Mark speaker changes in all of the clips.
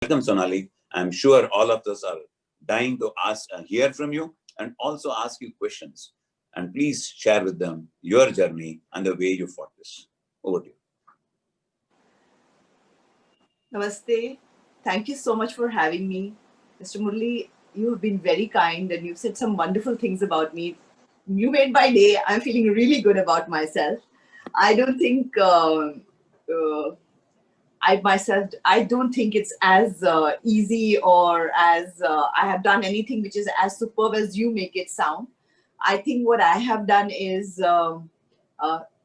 Speaker 1: Welcome, Sonali. I'm sure all of us are dying to hear from you and also ask you questions. And please share with them your journey and the way you fought this. Over to you.
Speaker 2: Namaste. Thank you so much for having me. Mr. Murli, you have been very kind and you've said some wonderful things about me. You made my day. I'm feeling really good about myself. I don't think I don't think it's as easy or as I have done anything which is as superb as you make it sound. I think what I have done is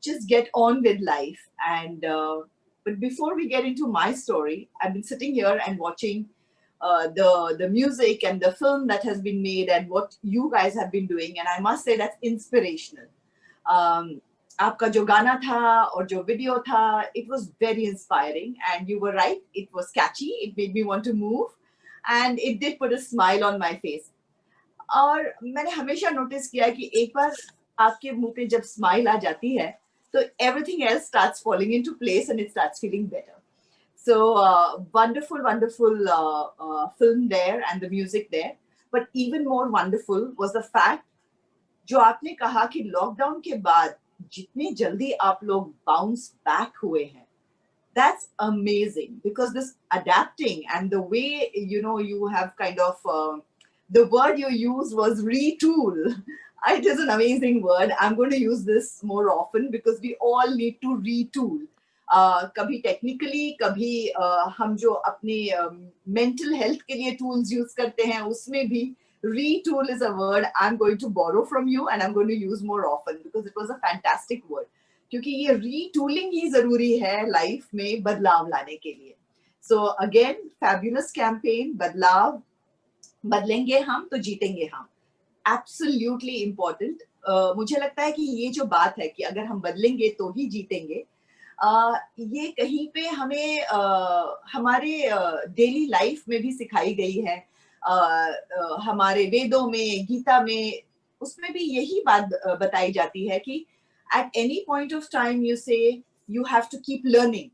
Speaker 2: just get on with life. But before we get into my story, I've been sitting here and watching the music and the film that has been made and what you guys have been doing, and I must say that's inspirational. um, आपका जो गाना था और जो video था, it was very inspiring and you were right, it was catchy, it made me want to move and it did put a smile on my face. और मैंने हमेशा नोटिस किया कि एक बार आपके मुंह पे जब स्माइल आ जाती है तो everything else starts falling into place and it starts feeling better. So wonderful film there and the music there, but even more wonderful was the fact जो आपने कहा कि लॉकडाउन के बाद जितने जल्दी आप लोग बाउंस बैक हुए हैं, that's amazing because this adapting and the way you have kind of the word you use was retool. It is an amazing word. I'm going to use this more often because we all need to retool. कभी technically, कभी हम जो अपने mental health के लिए tools use करते हैं उसमें भी retool is a word I'm going to borrow from you and I'm going to use more often because it was a fantastic word. क्योंकि ये रीटूलिंग ही जरूरी है लाइफ में बदलाव लाने के लिए. सो अगेन फैब्युलस कैंपेन, बदलाव, बदलेंगे हम तो जीतेंगे हम, एब्सोल्युटली इम्पोर्टेंट. मुझे लगता है कि ये जो बात है कि अगर हम बदलेंगे तो ही जीतेंगे, ये कहीं पे हमें हमारे डेली लाइफ में भी सिखाई गई है. हमारे वेदों में, गीता में, उसमें भी यही बात बताई जाती है कि at any point of time you say you have to keep learning,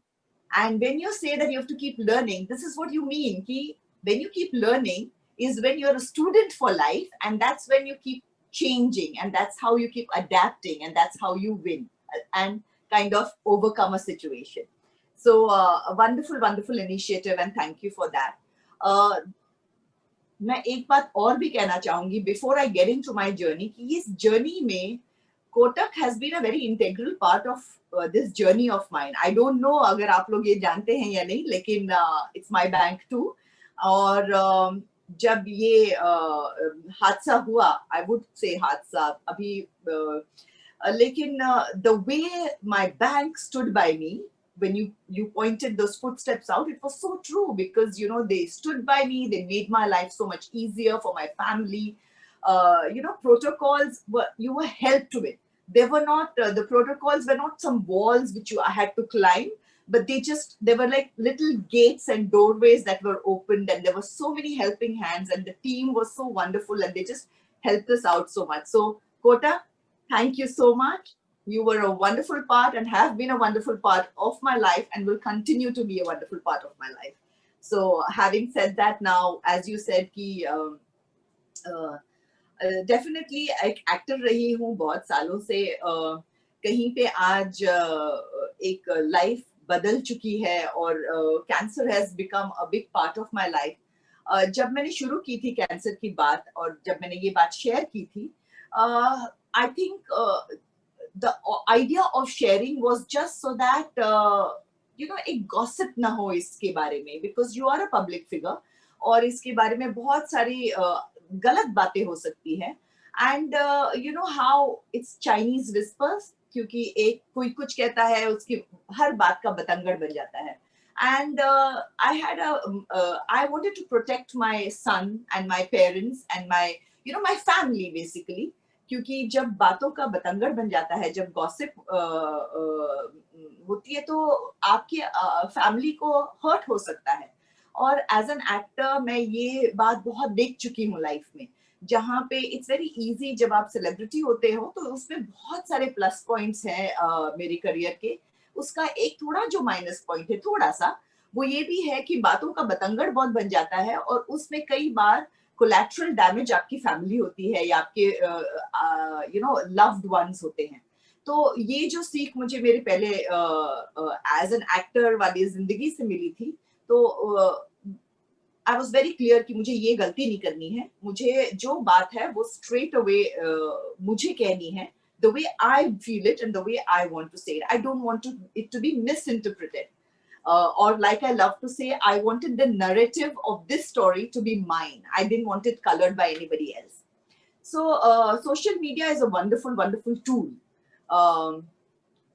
Speaker 2: and when you say that you have to keep learning, this is what you mean ki when you keep learning is when you're a student for life, and that's when you keep changing, and that's how you keep adapting, and that's how you win and kind of overcome a situation. So a wonderful initiative and thank you for that. मैं एक बात और भी कहना चाहूंगी before I get into my journey कि इस journey में Kotak has been a very integral part of this journey of mine. I don't know अगर आप लोग ये जानते हैं या नहीं, लेकिन इट्स माय बैंक टू. और जब ये हादसा हुआ, आई वुड से हादसा अभी, लेकिन the way my bank stood by me when you pointed those footsteps out, it was so true because they stood by me, they made my life so much easier for my family. Protocols you were helped with. They were not the protocols were not some walls which I had to climb, but they were like little gates and doorways that were opened, and there were so many helping hands, and the team was so wonderful, and they just helped us out so much. So Kota, thank you so much. You were a wonderful part and have been a wonderful part of my life and will continue to be a wonderful part of my life. So having said that, now as you said कि definitely एक actor रही हूँ बहुत सालों से, कहीं पे आज एक लाइफ बदल चुकी है और cancer has become a big part of my life. जब मैंने शुरू की थी कैंसर की बात और जब मैंने ये बात शेयर की थी, I think the idea of sharing was just so that एक गॉसिप ना हो इसके बारे में, because you are a public figure और इसके बारे में बहुत सारी गलत बातें हो सकती हैं. And you know how it's Chinese whispers, क्योंकि एक कोई कुछ कहता है उसकी हर बात का बतंगड़ बन जाता है. And I wanted to protect my son and my parents and my family basically. क्योंकि जब बातों का बतंगड़ बन जाता है, जब गॉसिप होती है तो आपकी फैमिली को हर्ट हो सकता है. और एज एन एक्टर मैं ये बात बहुत देख चुकी हूँ लाइफ में, जहाँ पे इट्स वेरी इजी, जब आप सेलिब्रिटी होते हो तो उसमें बहुत सारे प्लस पॉइंट्स हैं मेरी करियर के. उसका एक थोड़ा जो माइनस पॉइंट है थोड़ा सा, वो ये भी है कि बातों का बतंगड़ बहुत बन जाता है और उसमें कई बार कोलैटरल डैमेज आपकी फैमिली होती है या आपके लव्ड वंस होते हैं। तो ये जो सीख मुझे मेरे पहले एज एन एक्टर वाली जिंदगी से मिली थी, तो आई वॉज वेरी क्लियर कि मुझे ये गलती नहीं करनी है, मुझे जो बात है वो स्ट्रेट अवे मुझे कहनी है, the way I feel it and the way I want to say it. I don't want it to be misinterpreted. Or like I love to say, I wanted the narrative of this story to be mine. I didn't want it colored by anybody else. So social media is a wonderful, wonderful tool.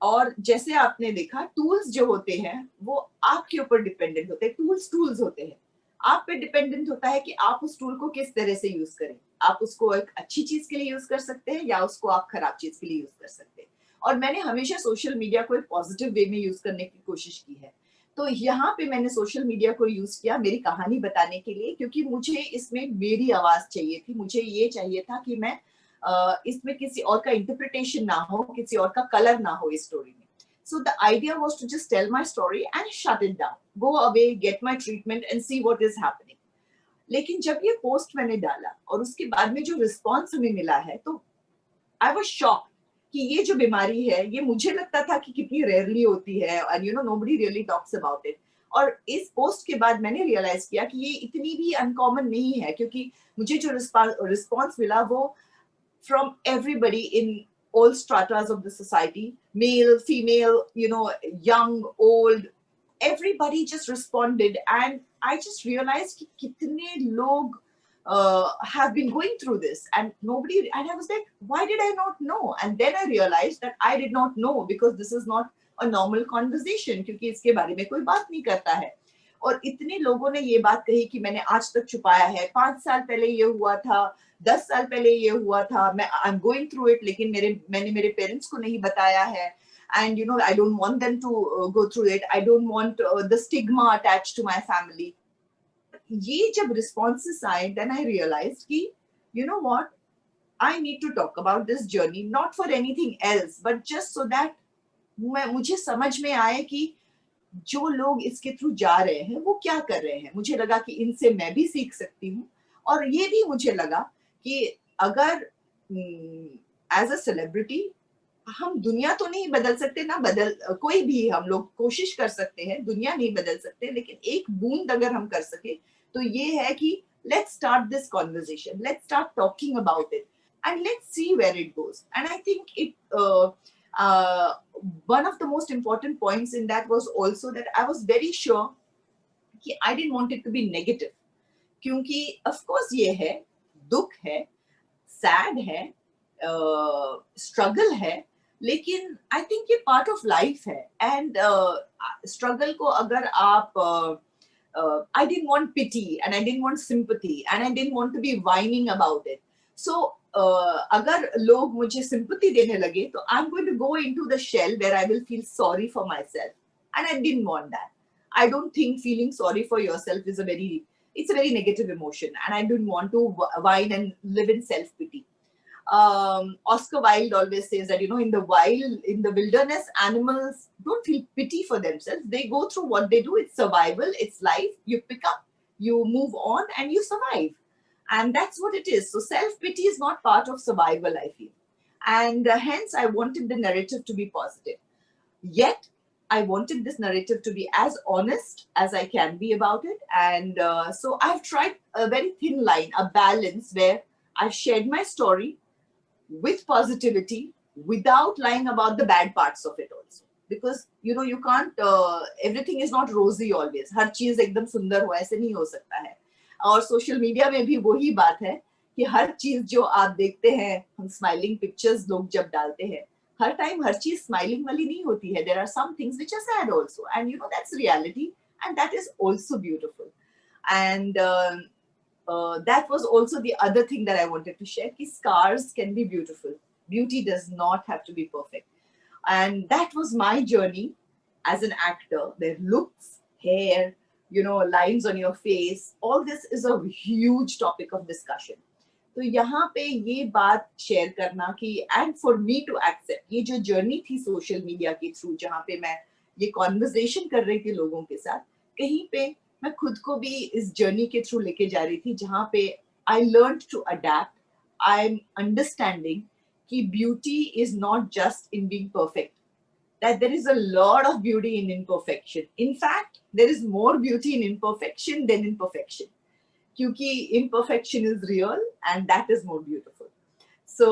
Speaker 2: और जैसे आपने देखा, tools जो होते हैं वो आपके ऊपर डिपेंडेंट होते हैं। टूल्स होते हैं, आप पे डिपेंडेंट होता है कि आप उस टूल को किस तरह से यूज करें। आप उसको एक अच्छी चीज के लिए यूज कर सकते हैं या उसको आप खराब चीज के लिए यूज कर सकते हैं। और मैंने हमेशा सोशल मीडिया को एक पॉजिटिव वे में यूज करने की कोशिश की है। तो यहाँ पे मैंने सोशल मीडिया को यूज किया मेरी कहानी बताने के लिए, क्योंकि मुझे इसमें मेरी आवाज चाहिए थी। मुझे ये चाहिए था कि मैं इसमें किसी और का इंटरप्रिटेशन ना हो, किसी और का कलर ना हो इस स्टोरी में। So the idea was to just tell my story and shut it down, go away, get my treatment and see what is happening. लेकिन जब ये पोस्ट मैंने डाला और उसके बाद में जो रिस्पॉन्स हमें मिला है, तो आई वाज शॉक्ड कि ये जो बीमारी है, ये मुझे लगता था कि कितनी रेयरली होती है and you no nobody really talks about it. और इस पोस्ट के बाद मैंने रियलाइज किया कि ये इतनी भी अनकॉमन नहीं है, क्योंकि मुझे जो रिस्पॉन्स मिला वो from everybody in all stratas of the society, male, female, you know, young, old, everybody just responded. And I just realized कि कितने लोग have been going through this and nobody, and I was like, why did I not know? And then I realized that I did not know because this is not a normal conversation, क्योंकि इसके बारे में कोई बात नहीं करता है। और इतने लोगों ने ये बात कही कि मैंने आज तक छुपाया है, 5 साल पहले ये हुआ था, 10 साल पहले ये हुआ था, मैं I am going through it, लेकिन मैंने मेरे पेरेंट्स को नहीं बताया है। And you know I don't want them to go through it, I don't want the stigma attached to my family. ये जब रिस्पॉन्सेस आए, देन आई रियलाइज्ड कि you know what, I need to talk about this journey, not for anything else but just so that मुझे समझ में आए कि जो लोग इसके थ्रू जा रहे हैं वो क्या कर रहे हैं। मुझे लगा कि इनसे मैं भी सीख सकती हूँ। और ये भी मुझे लगा कि अगर एज अ सेलिब्रिटी हम दुनिया तो नहीं बदल सकते ना, कोई भी हम लोग कोशिश कर सकते हैं, दुनिया नहीं बदल सकते, लेकिन एक बूंद अगर हम कर सके तो ये है कि let's start this conversation, let's start talking about it and let's see where it goes. And I think one of the most important points in that was also that I was very sure कि I didn't want it to be negative, क्योंकि of course ये है, दुख है, sad है, struggle है, लेकिन I think ये पार्ट ऑफ लाइफ है। एंड स्ट्रगल को अगर आप I didn't want pity and I didn't want sympathy and I didn't want to be whining about it. So अगर लोग मुझे सिंपैथी देने लगे तो I am going to go into the shell where I will feel sorry for myself, and I didn't want that. I don't think feeling sorry for yourself is it's a very negative emotion, and I didn't want to whine and live in self-pity. Oscar Wilde always says that, you know, in the wilderness, animals don't feel pity for themselves. They go through what they do. It's survival, it's life. You pick up, you move on, and you survive. And that's what it is. So self-pity is not part of survival, I feel. And hence, I wanted the narrative to be positive. Yet, I wanted this narrative to be as honest as I can be about it. And so I've tried a very thin line, a balance where I've shared my story with positivity without lying about the bad parts of it also. Because, you know, you can't, everything is not rosy always. हर चीज एकदम सुंदर हो, ऐसे नहीं हो सकता है। और सोशल मीडिया में भी वही बात है कि हर चीज जो आप देखते हैं, हम स्माइलिंग पिक्चर्स लोग जब डालते हैं, हर टाइम हर चीज स्माइलिंग वाली नहीं होती है। There are some things which are sad also, and you know that's reality, and that is also beautiful. And that was also the other thing that I wanted to share, कि scars can be beautiful. Beauty does not have to be perfect. And that was my journey as an actor, where looks, hair, you know, lines on your face, all this is a huge topic of discussion. तो यहाँ पे ये बात share करना कि and for me to accept, ये जो journey थी सोशल मीडिया के थ्रू, जहाँ पे मैं ये कॉन्वर्सेशन कर रही थी लोगों के साथ, कहीं पे मैं खुद को भी इस जर्नी के थ्रू लेके जा रही थी, जहाँ पे I learn to adapt. I am understanding कि beauty is not just in being perfect, that there is a lot of beauty in imperfection. In fact, there is more beauty in imperfection than in perfection. क्योंकि imperfection is real and that is more beautiful. So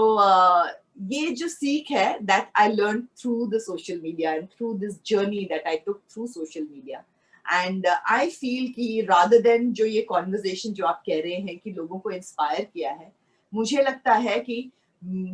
Speaker 2: ये जो सीख है that I learned through the social media and through this journey that I took through social media. And I feel कि rather than जो ये conversation जो आप कह रहे हैं कि लोगों को inspire किया है, मुझे लगता है कि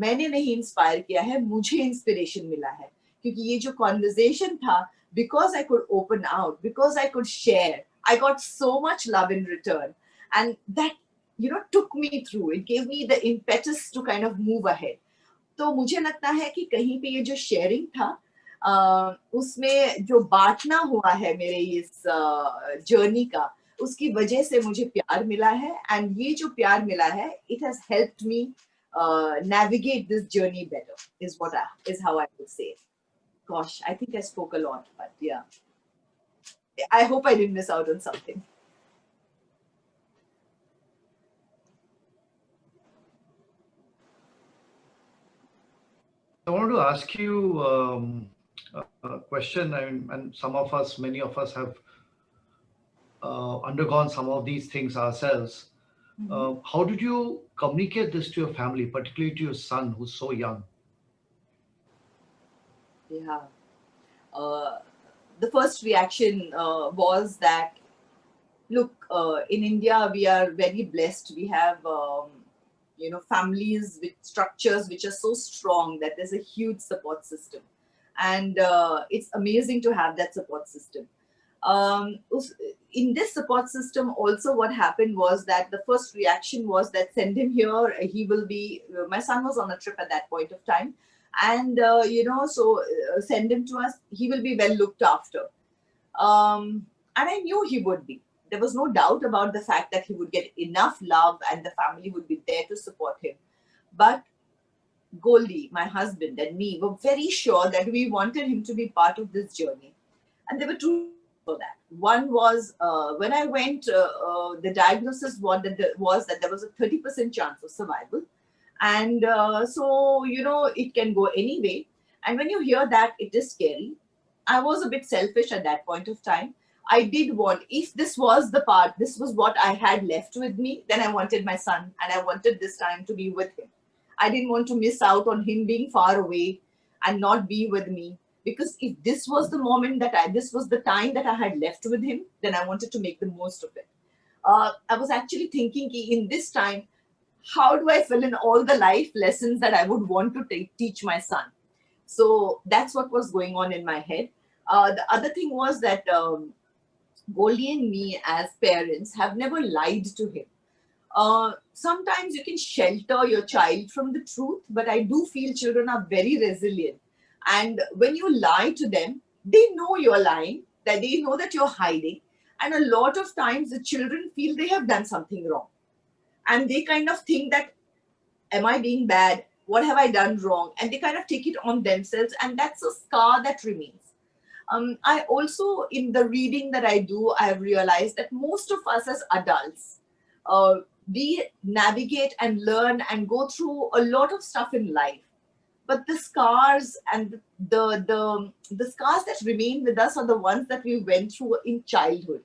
Speaker 2: मैंने नहीं inspire किया है, मुझे inspiration मिला है. क्योंकि ये जो conversation था, because I could open out, because I could share, I got so much love in return. And that, you know, took me through. It gave me the impetus to kind of move ahead. तो मुझे लगता है कि कहीं पे ये जो sharing था, उसमें जो बांटना हुआ है मेरे इस जर्नी का, उसकी वजह से मुझे प्यार मिला है. एंड ये जो प्यार मिला है, it has helped me navigate this journey better, is how I would say. Gosh, I think I spoke a lot, but yeah, I hope I didn't miss out on something.
Speaker 3: I want to ask you a question. I mean, and some of us, many of us have undergone some of these things ourselves. How did you communicate this to your family, particularly to your son who's so young?
Speaker 2: Yeah. The first reaction was that, look, in India, we are very blessed. We have, you know, families with structures which are so strong that there's a huge support system. And it's amazing to have that support system. In this support system also, what happened was that the first reaction was that send him here, he will be, my son was on a trip at that point of time, and you know, so send him to us, he will be well looked after. And I knew he would be. There was no doubt about the fact that he would get enough love and the family would be there to support him. But Goldie, my husband, and me were very sure that we wanted him to be part of this journey. And there were two for that. One was when I went, the diagnosis was that there was a 30% chance of survival. And so, you know, it can go anyway. And when you hear that, it is scary. I was a bit selfish at that point of time. I did want, if this was the part, this was what I had left with me, then I wanted my son and I wanted this time to be with him. I didn't want to miss out on him being far away and not be with me. Because if this was the moment that this was the time that I had left with him, then I wanted to make the most of it. I was actually thinking in this time, how do I fill in all the life lessons that I would want to teach my son? So that's what was going on in my head. The other thing was that Goldie and me as parents have never lied to him. Sometimes you can shelter your child from the truth, but I do feel children are very resilient. And when you lie to them, they know you're lying, that they know that you're hiding. And a lot of times the children feel they have done something wrong. And they kind of think that, am I being bad? What have I done wrong? And they kind of take it on themselves. And that's a scar that remains. I also, in the reading that I do, I have realized that most of us as adults, we navigate and learn and go through a lot of stuff in life. But the scars and the scars that remain with us are the ones that we went through in childhood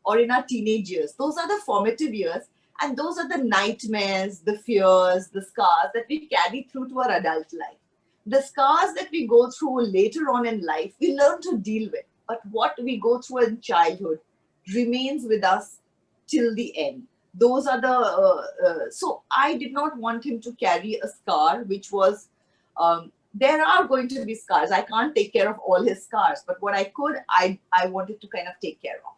Speaker 2: or in our teenage years. Those are the formative years. And those are the nightmares, the fears, the scars that we carry through to our adult life. The scars that we go through later on in life, we learn to deal with. But what we go through in childhood remains with us till the end. Those are the, so I did not want him to carry a scar, which was, there are going to be scars. I can't take care of all his scars, but what I could, I wanted to kind of take care of.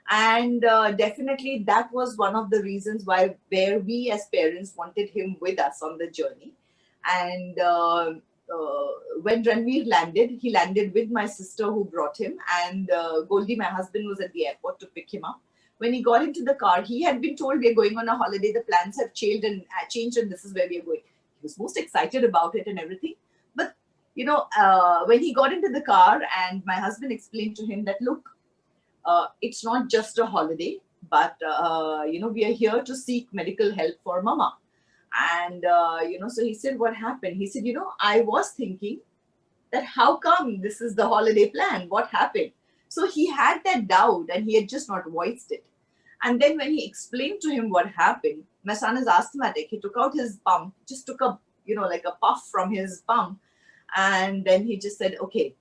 Speaker 2: And definitely that was one of the reasons where we as parents wanted him with us on the journey. And when Ranveer landed, he landed with my sister who brought him, and Goldie, my husband, was at the airport to pick him up. When he got into the car, he had been told, we're going on a holiday, the plans have changed and this is where we are going. He was most excited about it and everything. But, you know, when he got into the car and my husband explained to him that, look, it's not just a holiday, but we are here to seek medical help for Mama. And so he said, what happened? He said, I was thinking that how come this is the holiday plan? What happened? So he had that doubt and he had just not voiced it. And then when he explained to him what happened, my son is asthmatic. He took out his pump, just took a, like a puff from his pump. And then he just said, okay,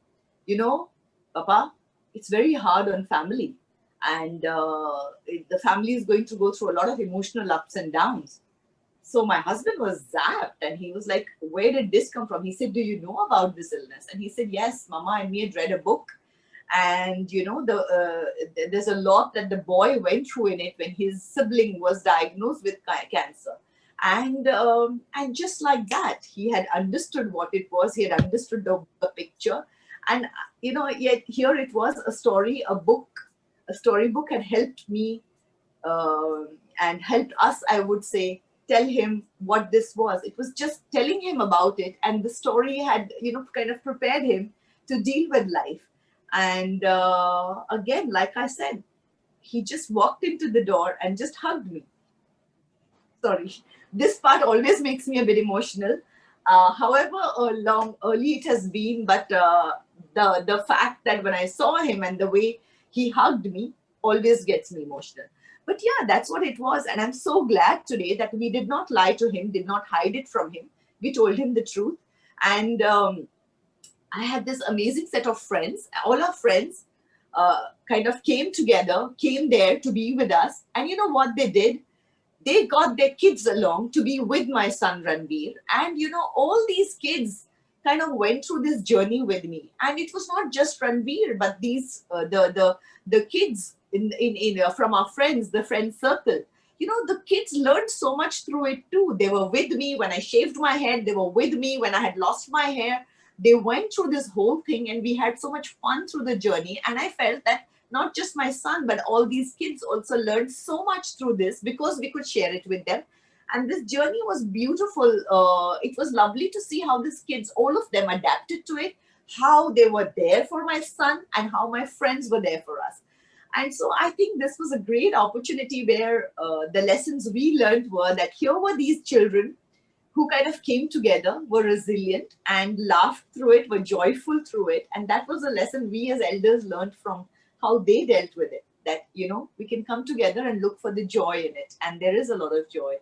Speaker 2: Papa, it's very hard on family. And the family is going to go through a lot of emotional ups and downs. So my husband was zapped and he was like, where did this come from? He said, do you know about this illness? And he said, yes, Mama and me had read a book. And, there's a lot that the boy went through in it when his sibling was diagnosed with cancer. And just like that, he had understood what it was. He had understood the picture. And, yet here it was a story, a storybook had helped me and helped us, I would say, tell him what this was. It was just telling him about it. And the story had, kind of prepared him to deal with life. And again, like I said, he just walked into the door and just hugged me. Sorry, this part always makes me a bit emotional. However early it has been, but the fact that when I saw him and the way he hugged me always gets me emotional. But yeah, that's what it was. And I'm so glad today that we did not lie to him, did not hide it from him. We told him the truth. And I had this amazing set of friends. All our friends kind of came together, came there to be with us. And you know what they did? They got their kids along to be with my son Ranveer. And all these kids kind of went through this journey with me. And it was not just Ranveer, but these the kids from our friends, the friend circle. The kids learned so much through it too. They were with me when I shaved my head. They were with me when I had lost my hair. They went through this whole thing and we had so much fun through the journey. And I felt that not just my son, but all these kids also learned so much through this because we could share it with them. And this journey was beautiful. It was lovely to see how these kids, all of them adapted to it, how they were there for my son and how my friends were there for us. And so I think this was a great opportunity where the lessons we learned were that here were these children who kind of came together, were resilient and laughed through it, were joyful through it. And that was a lesson we as elders learned from how they dealt with it, that, we can come together and look for the joy in it. And there is a lot of joy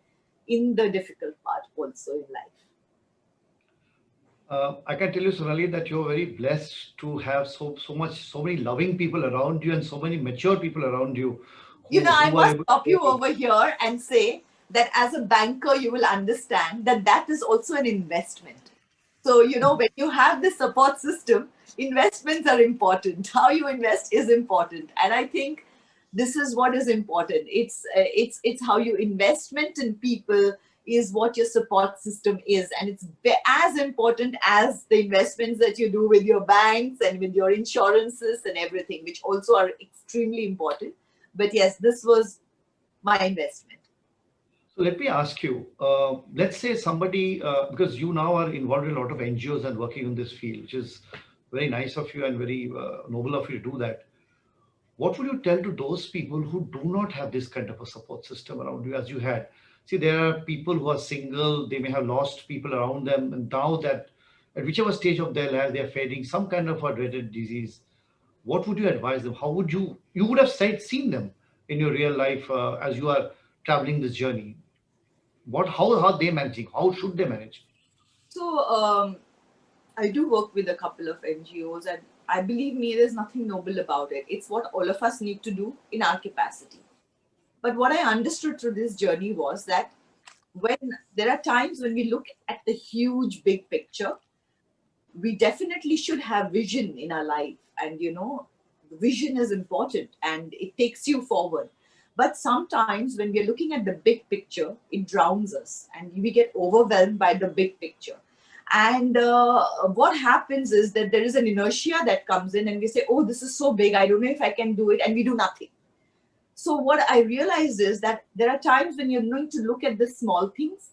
Speaker 2: in the difficult part also in life.
Speaker 3: I can tell you, Sonali, that you're very blessed to have so many loving people around you and so many mature people around you.
Speaker 2: I must stop you over here and say that as a banker, you will understand that that is also an investment. So, when you have this support system, investments are important. How you invest is important. And I think this is what is important. It's how you investment in people is what your support system is. And it's as important as the investments that you do with your banks and with your insurances and everything, which also are extremely important. But yes, this was my investment.
Speaker 3: So let me ask you, let's say somebody, because you now are involved in a lot of NGOs and working in this field, which is very nice of you and very noble of you to do that. What would you tell to those people who do not have this kind of a support system around you as you had? See, there are people who are single, they may have lost people around them, and now that at whichever stage of their life they are facing some kind of a dreaded disease, what would you advise them? How would you would have seen them in your real life as you are traveling this journey? How are they managing? How should they manage?
Speaker 2: So I do work with a couple of NGOs, and I believe me, there's nothing noble about it. It's what all of us need to do in our capacity. But what I understood through this journey was that when there are times when we look at the huge big picture, we definitely should have vision in our life. And, vision is important and it takes you forward. But sometimes when we're looking at the big picture, it drowns us and we get overwhelmed by the big picture. And what happens is that there is an inertia that comes in and we say, oh, this is so big, I don't know if I can do it. And we do nothing. So what I realized is that there are times when you're going to look at the small things,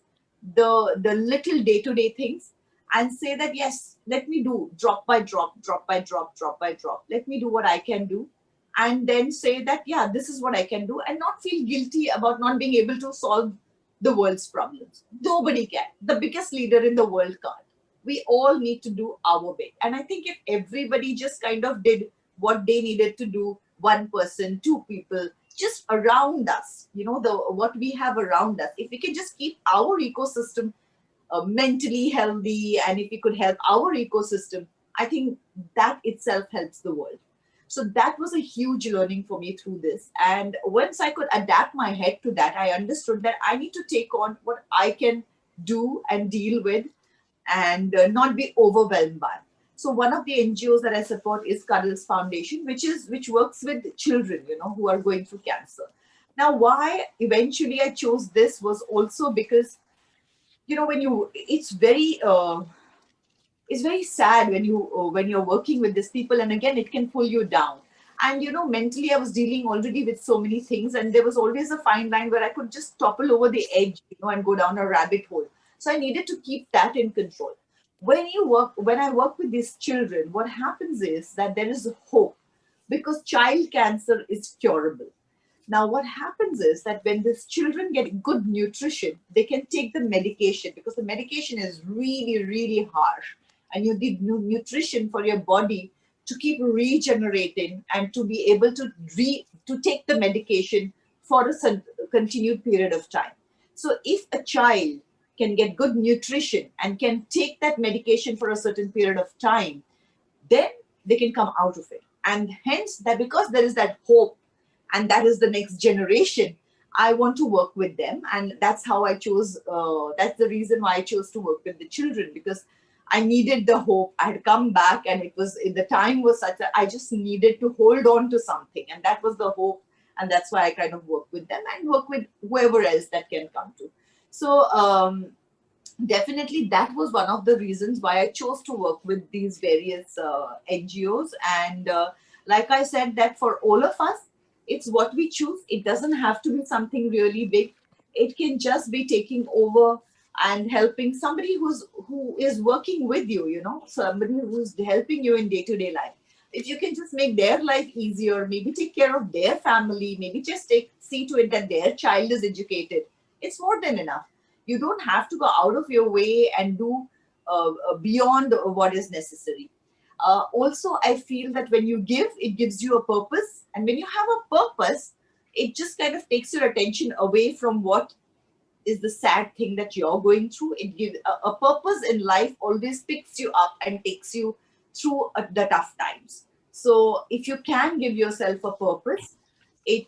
Speaker 2: the little day-to-day things, and say that, yes, let me do drop by drop, drop by drop, drop by drop. Let me do what I can do. and then say that, yeah, this is what I can do, and not feel guilty about not being able to solve the world's problems. Nobody can. The biggest leader in the world can't. We all need to do our bit. And I think if everybody just kind of did what they needed to do, one person, two people, just around us, the what we have around us, if we can just keep our ecosystem mentally healthy, and if we could help our ecosystem, I think that itself helps the world. So that was a huge learning for me through this. And once I could adapt my head to that, I understood that I need to take on what I can do and deal with, and not be overwhelmed by. So one of the NGOs that I support is Cuddles Foundation, which works with children, who are going through cancer. Now, why eventually I chose this was also because, when you, it's very sad when you're working with these people, and again, it can pull you down. And mentally, I was dealing already with so many things, and there was always a fine line where I could just topple over the edge, and go down a rabbit hole. So I needed to keep that in control. When I work with these children, what happens is that there is hope, because child cancer is curable. Now, what happens is that when these children get good nutrition, they can take the medication, because the medication is really, really harsh. And you need nutrition for your body to keep regenerating and to be able to take the medication for a continued period of time. So if a child can get good nutrition and can take that medication for a certain period of time, then they can come out of it. And hence, that because there is that hope, and that is the next generation, I want to work with them. And that's how I chose, that's the reason why I chose to work with the children, because I needed the hope. I had come back, and the time was such that I just needed to hold on to something, and that was the hope. And that's why I kind of work with them and work with whoever else that can come to. So definitely that was one of the reasons why I chose to work with these various NGOs. And like I said, that for all of us, it's what we choose. It doesn't have to be something really big. It can just be taking over and helping somebody who is working with you, somebody who's helping you in day-to-day life. If you can just make their life easier, maybe take care of their family, maybe just see to it that their child is educated, it's more than enough. You don't have to go out of your way and do beyond what is necessary. Also, I feel that when you give, it gives you a purpose. And when you have a purpose, it just kind of takes your attention away from what is the sad thing that you're going through. It gives a purpose in life, always picks you up and takes you through the tough times. So if you can give yourself a purpose, it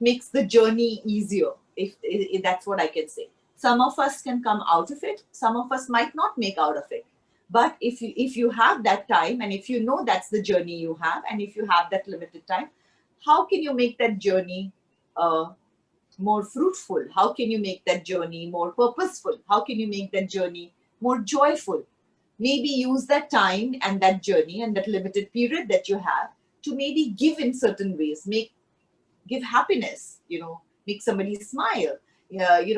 Speaker 2: makes the journey easier. If that's what I can say. Some of us can come out of it. Some of us might not make out of it. But if you have that time, and if you know that's the journey you have, and if you have that limited time, how can you make that journey more fruitful? How can you make that journey more purposeful? How can you make that journey more joyful? Maybe use that time and that journey and that limited period that you have to maybe give in certain ways, give happiness, make somebody smile. Yeah, give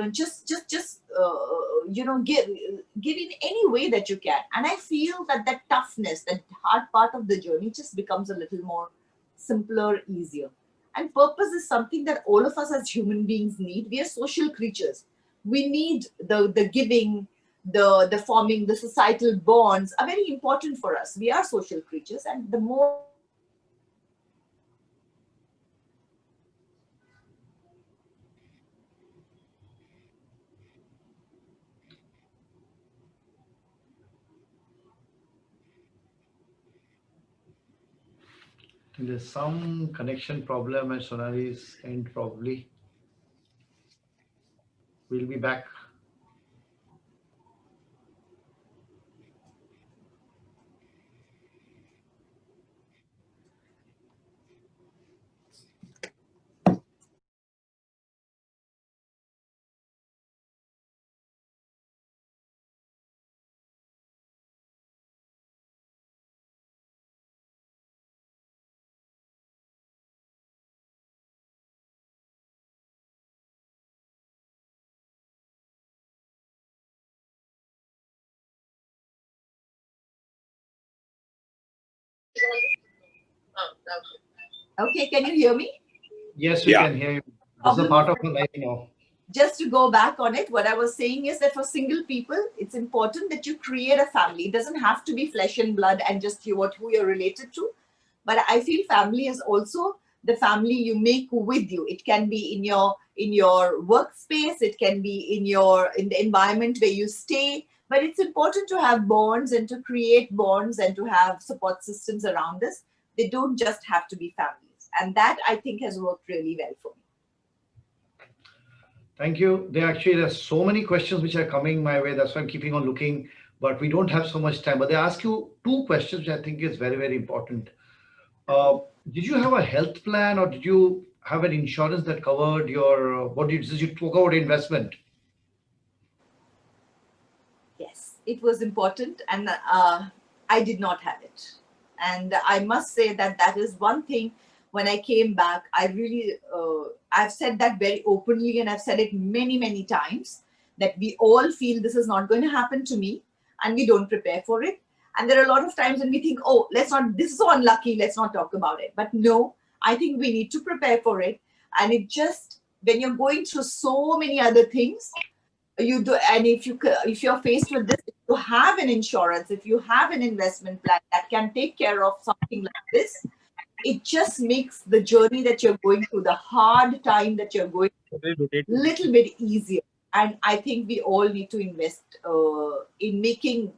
Speaker 2: in any way that you can. And I feel that toughness, that hard part of the journey, just becomes a little more simpler, easier. And purpose is something that all of us as human beings need. We are social creatures. We need the giving, the forming, the societal bonds are very important for us. We are social creatures, and the more
Speaker 3: There's some connection problem at Sonali's end, probably. We'll be back.
Speaker 2: Okay, can you hear me?
Speaker 3: Yes, we
Speaker 1: Yeah.
Speaker 3: can hear you. This is a part of our life now.
Speaker 2: Just to go back on it, what I was saying is that for single people, it's important that you create a family. It doesn't have to be flesh and blood and just who you're related to. But I feel family is also the family you make with you. It can be in your workspace, it can be in the environment where you stay. But it's important to have bonds and to create bonds and to have support systems around us. They don't just have to be families. And that I think has worked really well for me.
Speaker 3: Thank you. There's so many questions which are coming my way. That's why I'm keeping on looking, but we don't have so much time. But they ask you two questions, which I think is very, very important. Did you have a health plan, or did you have an insurance that covered your, did you talk about investment?
Speaker 2: Yes, it was important, and I did not have it. And I must say that that is one thing. When I came back, I really, I've said that very openly, and I've said it many, many times that we all feel this is not going to happen to me, and we don't prepare for it. And there are a lot of times when we think, oh, let's not, this is so unlucky, let's not talk about it. But no, I think we need to prepare for it. And it just, when you're going through so many other things, you do, and if you're faced with this, if you have an insurance, if you have an investment plan that can take care of something like this, it just makes the journey that you're going through, the hard time that you're going through, little bit easier. And I think we all need to invest in making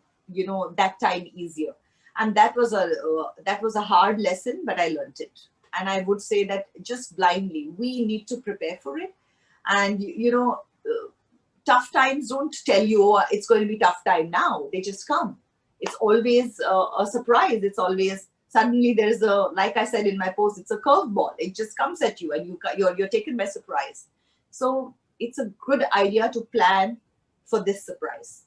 Speaker 2: that time easier. And that was a hard lesson, but I learned it. And I would say that just blindly we need to prepare for it. And tough times don't tell you, oh, it's going to be tough time now. They just come. It's always a surprise. It's always suddenly there's a, like I said in my post, it's a curveball. It just comes at you, and you're taken by surprise. So it's a good idea to plan for this surprise.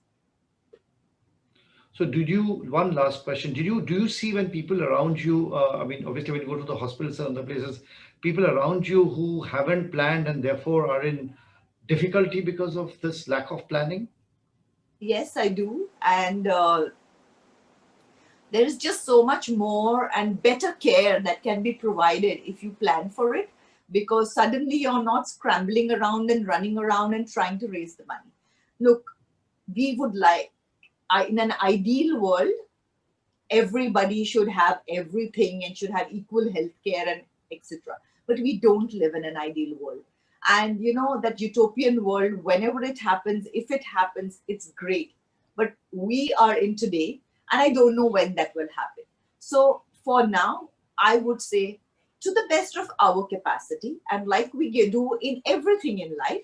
Speaker 3: So one last question, do you see when people around you, obviously when you go to the hospitals and other places, people around you who haven't planned and therefore are in difficulty because of this lack of planning?
Speaker 2: Yes, I do. And there is just so much more and better care that can be provided if you plan for it, because suddenly you're not scrambling around and running around and trying to raise the money. Look, we would like, in an ideal world, everybody should have everything and should have equal health care and etc. But we don't live in an ideal world. And that utopian world, whenever it happens, if it happens, it's great. But we are in today, and I don't know when that will happen. So for now, I would say, to the best of our capacity, and like we do in everything in life,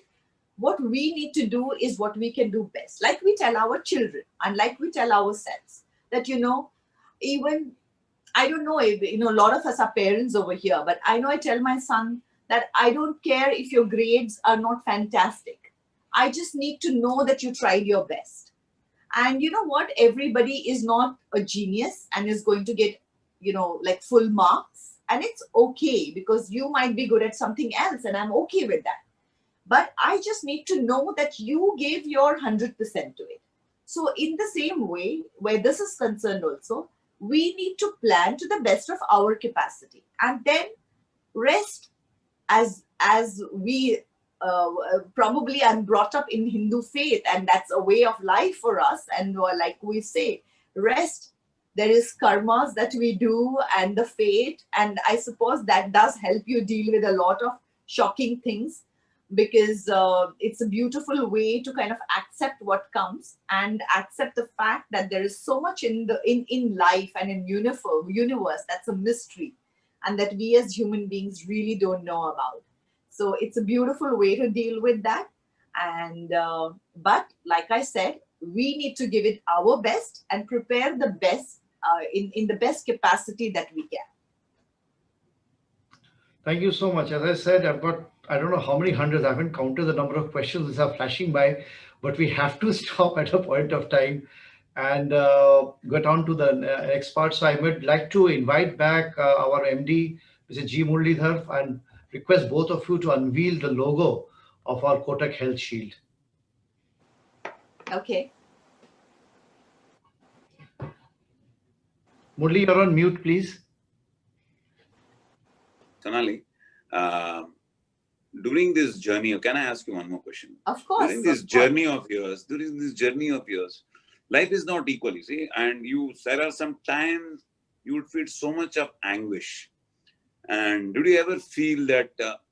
Speaker 2: what we need to do is what we can do best. Like we tell our children, and like we tell ourselves, that even, I don't know if, a lot of us are parents over here, but I know I tell my son that I don't care if your grades are not fantastic. I just need to know that you tried your best. And you know what? Everybody is not a genius and is going to get, like full marks. And it's okay, because you might be good at something else, and I'm okay with that. But I just need to know that you gave your 100% to it. So in the same way, where this is concerned also, we need to plan to the best of our capacity, and then rest, as we probably I'm brought up in Hindu faith, and that's a way of life for us. And like we say, rest, there is karmas that we do and the fate, and I suppose that does help you deal with a lot of shocking things, because it's a beautiful way to kind of accept what comes and accept the fact that there is so much in life and in universe that's a mystery, and that we as human beings really don't know about. So it's a beautiful way to deal with that. And but like I said, we need to give it our best and prepare the best in the best capacity that we can.
Speaker 3: Thank you so much. As I said, I've got, I don't know how many hundreds, I haven't counted the number of questions that are flashing by, but we have to stop at a point of time and get on to the next part. So I would like to invite back our MD, Mr. G. Muralidhar, and request both of you to unveil the logo of our Kotak Health Shield.
Speaker 2: Okay.
Speaker 3: Murli, you're on mute, please.
Speaker 1: Sonali, during this journey, can I ask you one more question?
Speaker 2: Of course.
Speaker 1: During this journey of yours, life is not equal, you see, and there are some times you would feel so much of anguish. And did you ever feel that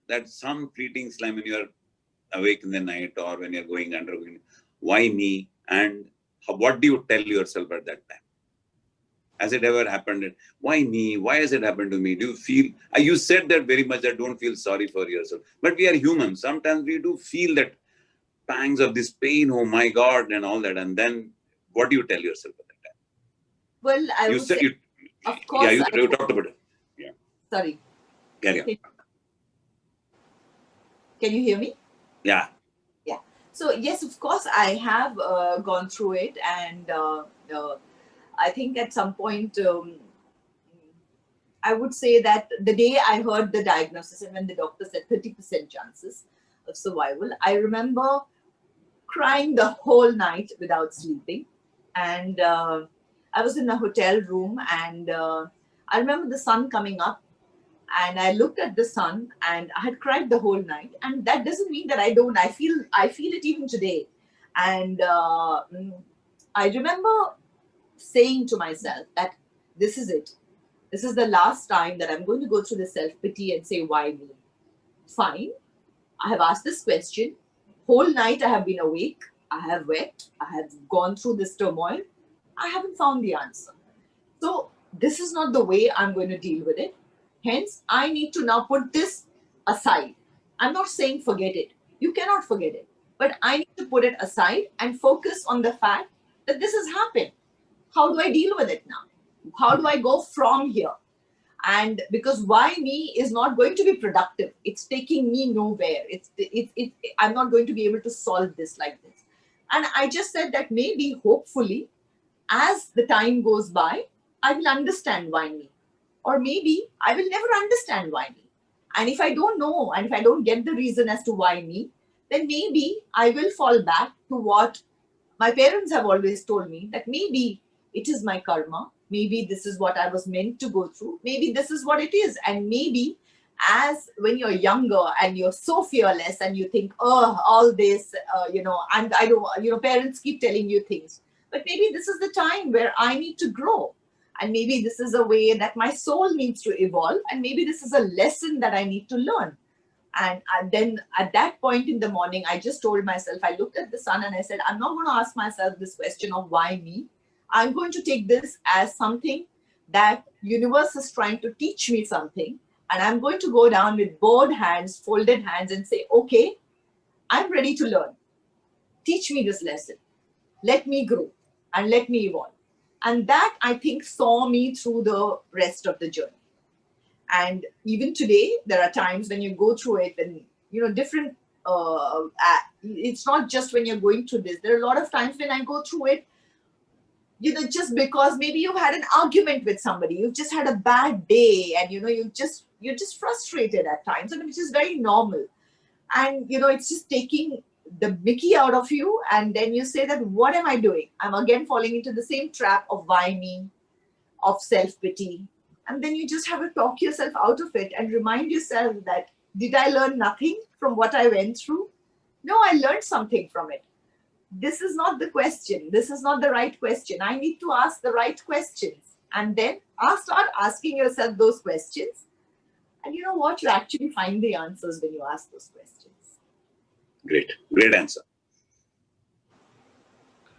Speaker 1: that some fleeting time when you are awake in the night or when you're going under, why me? And what do you tell yourself at that time? Has it ever happened? Why me? Why has it happened to me? Do you feel, you said that very much, that don't feel sorry for yourself. But we are humans. Sometimes we do feel that pangs of this pain, oh my God, and all that. And then what do you tell yourself at that time?
Speaker 2: Well, I
Speaker 1: You
Speaker 2: would
Speaker 1: said,
Speaker 2: say, of course.
Speaker 1: you talked about it. Yeah.
Speaker 2: Sorry.
Speaker 1: Carry on.
Speaker 2: Can you hear me?
Speaker 1: Yeah.
Speaker 2: Yeah. So yes, of course, I have gone through it, and I think at some point, I would say that the day I heard the diagnosis and when the doctor said 30% chances of survival, I remember crying the whole night without sleeping. And I was in a hotel room, and I remember the sun coming up, and I looked at the sun, and I had cried the whole night. And that doesn't mean that I don't. I feel it even today. And I remember saying to myself that this is it. This is the last time that I'm going to go through the self-pity and say, why me? Fine. I have asked this question. Whole night I have been awake. I have wept. I have gone through this turmoil. I haven't found the answer. So this is not the way I'm going to deal with it. Hence, I need to now put this aside. I'm not saying forget it. You cannot forget it. But I need to put it aside and focus on the fact that this has happened. How do I deal with it now? How do I go from here? And because why me is not going to be productive. It's taking me nowhere. I'm not going to be able to solve this like this. And I just said that maybe, hopefully, as the time goes by, I will understand why me. Or maybe I will never understand why me. And if I don't know, and if I don't get the reason as to why me, then maybe I will fall back to what my parents have always told me, that maybe it is my karma. Maybe this is what I was meant to go through. Maybe this is what it is. And maybe as when you're younger and you're so fearless and you think, oh, all this, and I don't, parents keep telling you things. But maybe this is the time where I need to grow. And maybe this is a way that my soul needs to evolve. And maybe this is a lesson that I need to learn. And then at that point in the morning, I just told myself, I looked at the sun and I said, I'm not going to ask myself this question of why me. I'm going to take this as something that universe is trying to teach me something. And I'm going to go down with both hands, folded hands, and say, okay, I'm ready to learn. Teach me this lesson. Let me grow and let me evolve. And that, I think, saw me through the rest of the journey. And even today, there are times when you go through it and, different, it's not just when you're going through this. There are a lot of times when I go through it, just because maybe you've had an argument with somebody, you've just had a bad day, and you're just frustrated at times, and which is very normal. And it's just taking the mickey out of you, and then you say that, what am I doing? I'm again falling into the same trap of why me, of self-pity. And then you just have to talk yourself out of it and remind yourself that, did I learn nothing from what I went through? No, I learned something from it. This is not the question. This is not the right question. I need to ask the right questions. And then start asking yourself those questions. And you know what? You actually find the answers when you ask those questions.
Speaker 1: Great. Great answer.